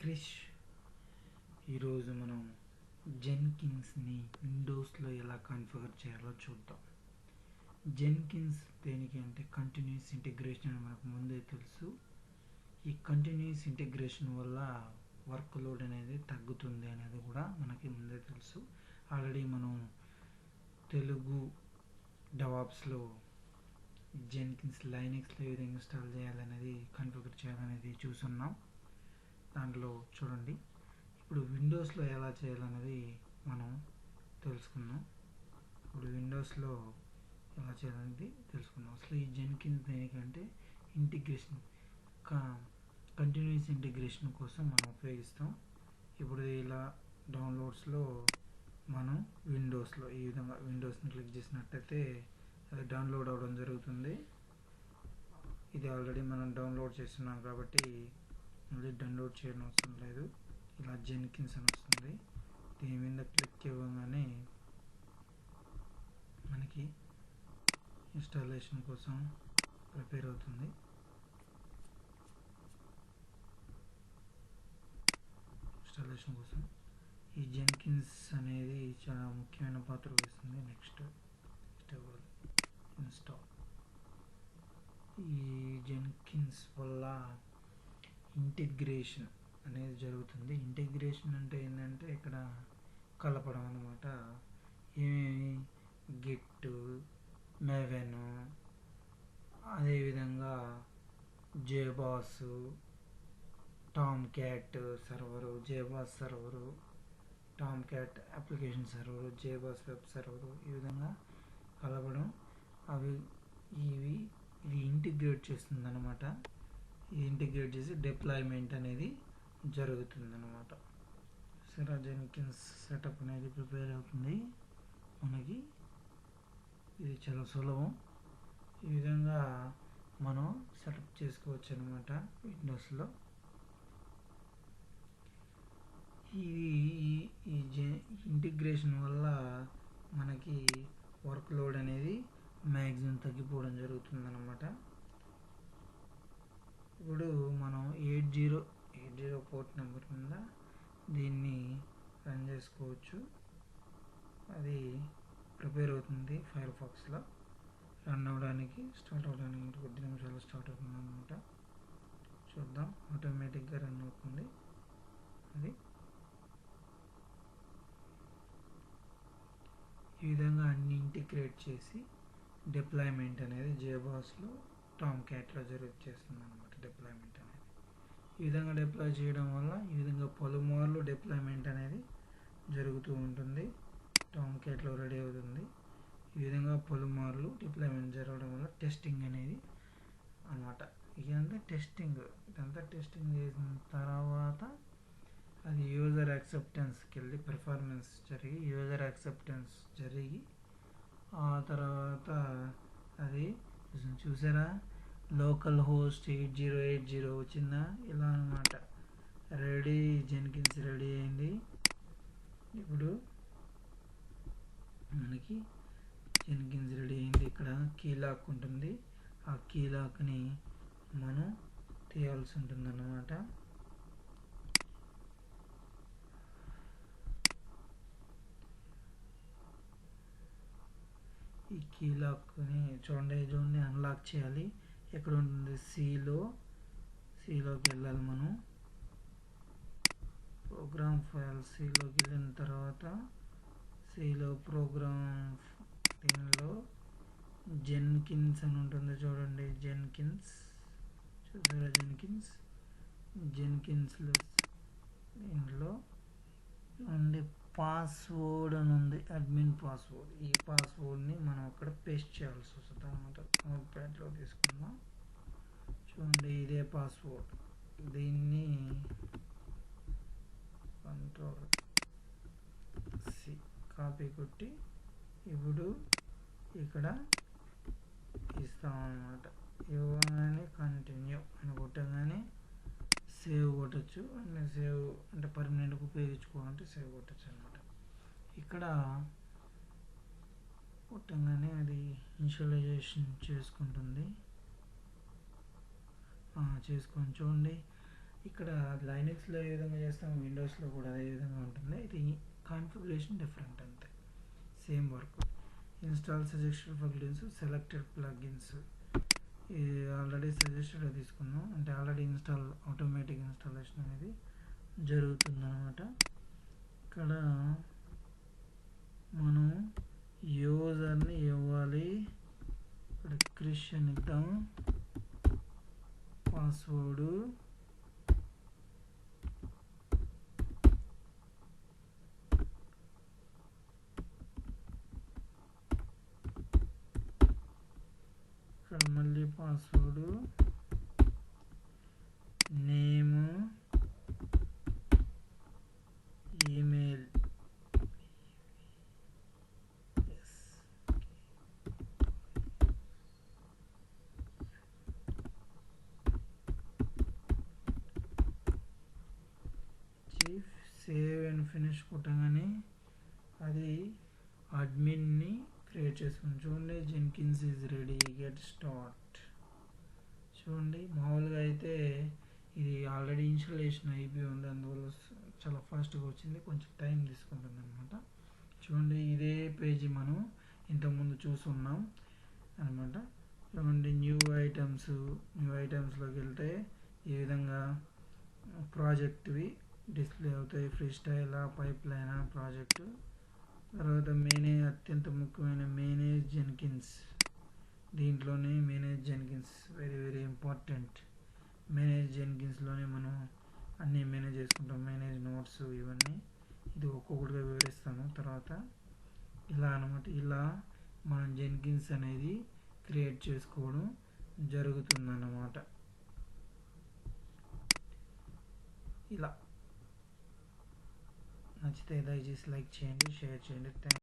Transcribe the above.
క్రిష్. ఈరోజు మనం జెన్కిన్స్ని విండోస్లో ఎలా కాన్ఫిగర్ చేయాలో చూద్దాం. జెన్కిన్స్ దేనికి అంటే కంటిన్యూస్ ఇంటిగ్రేషన్ అని మనకు ముందే తెలుసు. ఈ కంటిన్యూస్ ఇంటిగ్రేషన్ వల్ల వర్క్ లోడ్ అనేది తగ్గుతుంది అనేది కూడా మనకి ముందే తెలుసు. ఆల్రెడీ మనం తెలుగు డెవాప్స్లో జెన్కిన్స్ లైనక్స్లో ఏ విధంగా ఇన్స్టాల్ చేయాలనేది కాన్ఫిగర్ చేయాలనేది చూసున్నాం. దాంట్లో చూడండి, ఇప్పుడు విండోస్లో ఎలా చేయాలనేది మనం తెలుసుకుందాం. ఇప్పుడు విండోస్లో ఎలా చేయాలనేది తెలుసుకుందాం. అసలు ఈ జెన్కిన్స్ దేనికంటే ఇంటిగ్రేషన్, కంటిన్యూస్ ఇంటిగ్రేషన్ కోసం మనం ఉపయోగిస్తాం. ఇప్పుడు ఇలా డౌన్లోడ్స్లో మనం విండోస్లో ఈ విధంగా విండోస్ని క్లిక్ చేసినట్టయితే అది డౌన్లోడ్ అవ్వడం జరుగుతుంది. ఇది ఆల్రెడీ మనం డౌన్లోడ్ చేస్తున్నాం కాబట్టి మళ్ళీ డౌన్లోడ్ చేయడం అవసరం లేదు. ఇలా జెన్కిన్స్ అని వస్తుంది. దీని మీద క్లిక్ ఇవ్వగానే మనకి ఇన్స్టాలేషన్ కోసం ప్రిపేర్ అవుతుంది. ఇన్స్టాలేషన్ కోసం ఈ జెన్కిన్స్ అనేది చాలా ముఖ్యమైన పాత్ర వహిస్తుంది. Next install. ఈ జెన్కిన్స్ వల్ల ఇంటిగ్రేషన్ అనేది జరుగుతుంది. ఇంటిగ్రేషన్ అంటే ఏంటంటే ఇక్కడ కలపడం అన్నమాట. ఏమేమి గిట్, మెవెన్, అదేవిధంగా జేబాస్, Tom cat server, జేబాస్ server, Tom cat application server, జేబాస్ web server, ఈ విధంగా కలపడం. ఇది ఇంటిగ్రేట్ చేస్తుంది అన్నమాట. ఇంటిగ్రేట్ చేసి డిప్లాయ్మెంట్ అనేది జరుగుతుందన్నమాట. సరే, జెన్కిన్స్ సెటప్ అనేది ప్రిపేర్ అవుతుంది మనకి. ఇది చాలా సులభం. ఈ విధంగా మనం సెటప్ చేసుకోవచ్చు అనమాట విండోస్లో. ఈ ఇంటిగ్రేషన్ వల్ల మనకి వర్క్ లోడ్ అనేది మ్యాక్సిమం తగ్గిపోవడం జరుగుతుంది అన్నమాట. ఇప్పుడు మనం 80 పోర్ట్ నెంబర్ మీద దీన్ని రన్ చేసుకోవచ్చు. అది ప్రిపేర్ అవుతుంది ఫైర్ ఫాక్స్లో. రన్ అవ్వడానికి స్టార్ట్ అవ్వడానికి కొద్ది నిమిషాలు స్టార్ట్ అవుతుంది అనమాట. చూద్దాం, ఆటోమేటిక్గా రన్ అవుతుంది. అది ఈ విధంగా అన్ని ఇంటిగ్రేట్ చేసి డిప్లాయ్మెంట్ అనేది జేబాస్లో, టామ్ క్యాట్లో చేస్తుంది అనమాట. డిప్లాయ్మెంట్ అనేది ఈ విధంగా డిప్లాయ్ చేయడం వల్ల ఈ విధంగా పలుమార్లు డిప్లాయ్మెంట్ అనేది జరుగుతూ ఉంటుంది. టామ్ క్యాట్లో రెడీ అవుతుంది. ఈ విధంగా పలుమార్లు డిప్లాయ్మెంట్ జరగడం వల్ల టెస్టింగ్ అనేది అన్నమాట. ఇదంతా టెస్టింగ్ చేసిన తర్వాత అది యూజర్ యాక్సెప్టెన్స్కి వెళ్ళి పెర్ఫార్మెన్స్ జరిగి యూజర్ యాక్సెప్టెన్స్ జరిగి ఆ తర్వాత అది చూసారా, లోకల్ హోస్ట్ 8080 వచ్చిందా, ఇలా అన్నమాట. రెడీ, జెన్కిన్స్ రెడీ అయింది. ఇప్పుడు మనకి జెన్కిన్స్ రెడీ అయింది. ఇక్కడ కీ లాక్ ఉంటుంది. ఆ కీ లాక్ని మనం తీయాల్సి ఉంటుంది అన్నమాట. ఈ కీ లాక్ని చూడండి అన్లాక్ చేయాలి. ఎక్కడ ఉంటుంది, సిలోకి వెళ్ళాలి మనం. ప్రోగ్రామ్ ఫైల్ సిలోకి వెళ్ళిన తర్వాత సిలో ప్రోగ్రామ్ దీనిలో జెన్కిన్స్ అని ఉంటుంది చూడండి. చూసారా, జెన్కిన్స్లో దీనిలో ఉండే పాస్వర్డ్ అని ఉంది, అడ్మిన్ పాస్వర్డ్. ఈ పాస్వర్డ్ని మనం అక్కడ పేస్ట్ చేయాల్సి వస్తుంది అన్నమాట. నోట్ ప్యాడ్లో తీసుకుందాం. చూడండి, ఇదే పాస్వర్డ్. దీన్ని Ctrl+C కాపీ కొట్టి ఇప్పుడు ఇక్కడ ఇస్తామన్నమాట. ఇవ్వగానే కంటిన్యూ అని కొట్టగానే సేవ్ కొట్టచ్చు. అంటే సేవ్ అంటే పర్మనెంట్గా ఉపయోగించుకోవాలంటే సేవ్ కొట్టచ్చు అనమాట. ఇక్కడ కొట్టగానే అది ఇనిషియలైజేషన్ చేసుకుంటుంది. చేసుకొని చూడండి, ఇక్కడ లైనక్స్లో ఏ విధంగా చేస్తాం, విండోస్లో కూడా అదే విధంగా ఉంటుంది. ఇది కాన్ఫిగరేషన్ డిఫరెంట్ అంతే, same work. Install suggested plugins, selected plugins ఇది ఆల్రెడీ సజెస్టెడ్ తీసుకున్నాం, అంటే ఆల్రెడీ ఆటోమేటిక్ ఇన్స్టాలేషన్ అనేది జరుగుతుందన్నమాట. ఇక్కడ మనం యూజర్ని ఇవ్వాలి, ఇక్కడ క్రిస్టియన్ ఇద్దాం, పాస్వర్డ్ ఇక్కడ మళ్ళీ password, name, email, save and finish కొట్టగానే అది అడ్మిన్ని క్రియేట్ చేసుకుని చూడండి. Jenkins is ready, get start. చూడండి మామూలుగా అయితే ఇది ఆల్రెడీ ఇన్స్టాలేషన్ అయిపోయి ఉంది, అందువల్ల చాలా ఫాస్ట్గా వచ్చింది, కొంచెం టైం తీసుకుంటుంది అనమాట. చూడండి ఇదే పేజీ మనం ఇంతకుముందు చూస్తున్నాం అనమాట. చూడండి న్యూ ఐటమ్స్లోకి వెళ్తే ఈ విధంగా ప్రాజెక్ట్వి డిస్ప్లే అవుతాయి. Free style, pipeline project. తర్వాత అత్యంత ముఖ్యమైన మేనేజ్ జెన్కిన్స్, దీంట్లోనే manage Jenkins very very important. Manage జెన్కిన్స్లోనే మనం అన్నీ మేనేజ్ చేసుకుంటాం, మేనేజ్ నోట్స్ ఇవన్నీ. ఇది ఒక్కొక్కటిగా వివరిస్తాను తర్వాత. ఇలా అనమాట, ఇలా మనం జెన్కిన్స్ అనేది క్రియేట్ చేసుకోవడం జరుగుతుందన్నమాట. ఇలా నచ్చితే దయచేసి లైక్ చేయండి, షేర్ చేయండి. థ్యాంక్